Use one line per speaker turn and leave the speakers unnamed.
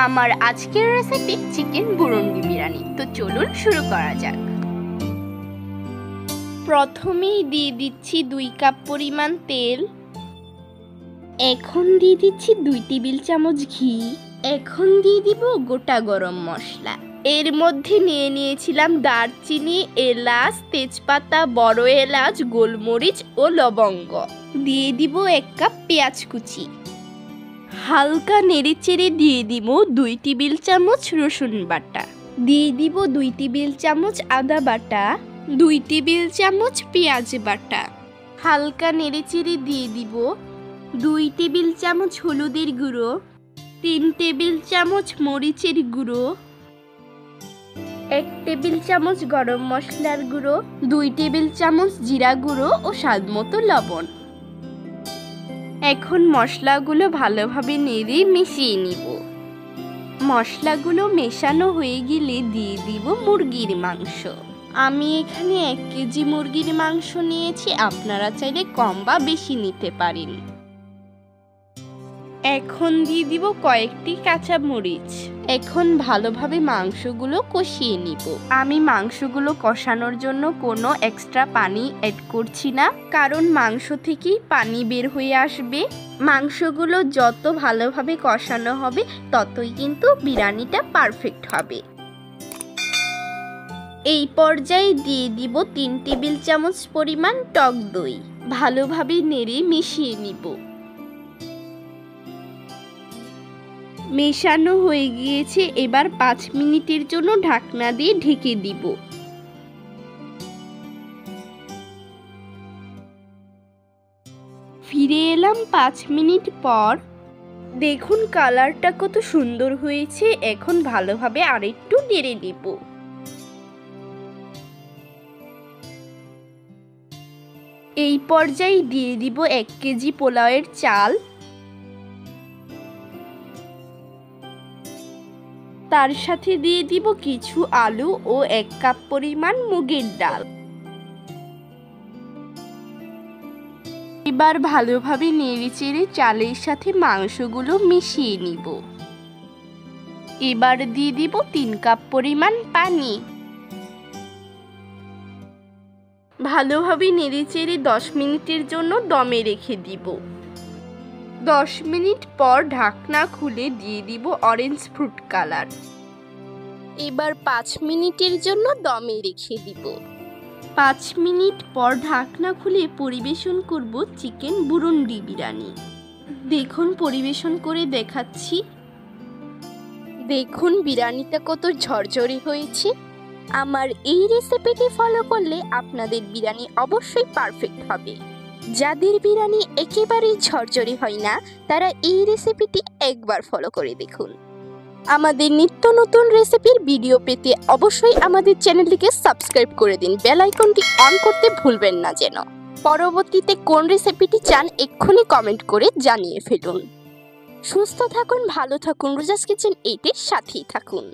আমার আজকের recipe chicken Burundi biryani. তো চলুন শুরু করা যাক। প্রথমেই দিয়ে দিচ্ছি 2 কাপ পরিমাণ তেল। এখন দিয়ে দিচ্ছি 2 টেবিল চামচ ঘি। এখন দিয়ে দিব গোটা গরম মশলা। এর মধ্যে নিয়েছিলাম দারচিনি, এলাচ, তেজপাতা, বড় এলাচ, গোলমরিচ ও লবঙ্গ। দিয়ে দিব 1 কাপ পেঁয়াজ কুচি। হালকা নেড়েচেড়ে দিয়ে দিব 2 টেবিল চামচ রসুন বাটা। দিয়ে দিব 2 টেবিল চামচ আদা বাটা, 2 টেবিল চামচ পেঁয়াজ বাটা। হালকা নেড়েচেড়ে দিয়ে দিব 2 টেবিল চামচ হলুদের গুঁড়ো, 3 টেবিল চামচ মরিচের গুঁড়ো, 1 টেবিল চামচ গরম মশলার গুঁড়ো, 2 টেবিল চামচ জিরা গুঁড়ো ও স্বাদমতো লবণ। এখন মশলাগুলো ভালোভাবে নেড়ে মিশিয়ে নিব। মশলাগুলো মেশানো হয়ে গেলে দিয়ে দিব মুরগির মাংস। আমি এখানে 1 কেজি মুরগির মাংস নিয়েছি, আপনারা চাইলে কম বা বেশি নিতে পারেন। এখন দিয়ে দিব কয়েকটি কাঁচা মরিচ। এখন ভালোভাবে মাংসগুলো কষিয়ে নিব। আমি মাংসগুলো কষানোর জন্য কোনো এক্সট্রা পানি অ্যাড করছি না, কারণ মাংস থেকেই পানি বের হয়ে আসবে। মাংসগুলো যত ভালোভাবে কষানো হবে ততই কিন্তু বিরিয়ানিটা পারফেক্ট হবে। এই পর্যায়ে দিয়ে দিব 3 টেবিল চামচ পরিমাণ টক দই। ভালোভাবে নেড়ে মিশিয়ে নিব। মেশানো হয়ে গিয়েছে, এবার 5 মিনিটের জন্য ঢাকনা দিয়ে ঢেকে দিব। ফিরে এলাম 5 মিনিট পর। দেখুন কালারটা কত সুন্দর হয়েছে। এখন ভালোভাবে আরেকটু নেড়ে নেব। এই পর্যায়ে দিয়ে দিব 1 কেজি পোলাওয়ের চাল। তার সাথে দিয়ে দিব কিছু আলু ও 1 কাপ পরিমাণ মুগের ডাল। এবার ভালোভাবে নেড়েচেড়ে চালের সাথে মাংসগুলো মিশিয়ে নিব। এবার দিয়ে দিব 3 কাপ পরিমাণ পানি। ভালোভাবে নেড়েচেড়ে 10 মিনিটের জন্য দমে রেখে দিব। 10 মিনিট পর ঢাকনা খুলে দিয়ে দিব অরেঞ্জ ফ্রুট কালার। এবার 5 মিনিটের জন্য দমে রেখে দিব। 5 মিনিট পর ঢাকনা খুলে পরিবেশন করব চিকেন বুরুন্ডি বিরিয়ানি। দেখুন পরিবেশন করে দেখাচ্ছি। দেখুন বিরিয়ানিটা কত ঝরঝরে হয়েছে। আমার এই রেসিপিটি ফলো করলে আপনাদের বিরিয়ানি অবশ্যই পারফেক্ট হবে। যাদের বিরিয়ানি একেবারেই ঝরঝরে হয় না, তারা এই রেসিপিটি একবার ফলো করে দেখুন। আমাদের নিত্য নতুন রেসিপির ভিডিও পেতে অবশ্যই আমাদের চ্যানেলটিকে সাবস্ক্রাইব করে দিন। বেল আইকনটি অন করতে ভুলবেন না যেন। পরবর্তীতে কোন রেসিপিটি চান এক্ষুনি কমেন্ট করে জানিয়ে ফেলুন। সুস্থ থাকুন, ভালো থাকুন, রোজাস কিচেন 8 এর সাথেই থাকুন।